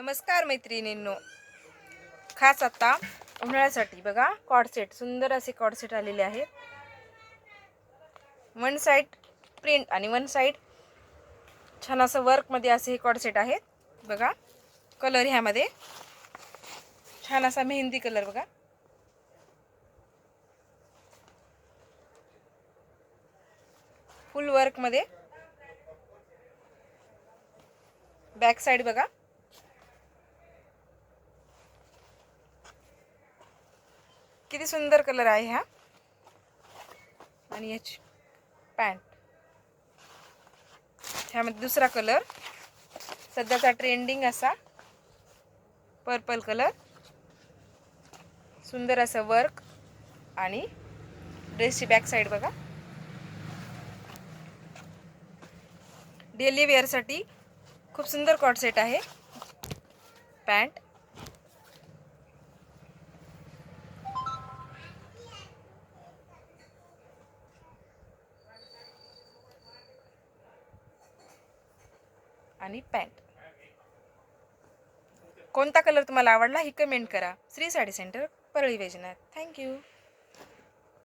नमस्कार मैत्रिणींनो, खास आता उन्हाळ्यासाठी बघा कॉर्ड सेट, सुंदर असे कॉर्ड सेट आलेले आहेत. वन साइड प्रिंट आणि वन साइड छान असं वर्क मध्ये असे हे कॉर्ड सेट आहेत. बघा कलर ह्यामध्ये छान असा मेहंदी कलर बघा. फुल वर्क मध्ये बॅक साइड बघा. किती सुंदर कलर आहे हा. आणि याची पॅन्ट ह्यामध्ये दुसरा कलर सध्याचा ट्रेंडिंग असा पर्पल कलर. सुंदर असं वर्क आणि ड्रेसची बॅक साइड बघा. डेली वेअर साठी खूप सुंदर कॉर्ड सेट आहे. पॅन्ट आणि पॅन्ट. कोणता कलर तुम्हाला आवडला हे कमेंट करा. श्री साडी सेंटर, परळी वैजनाथ. थँक्यू.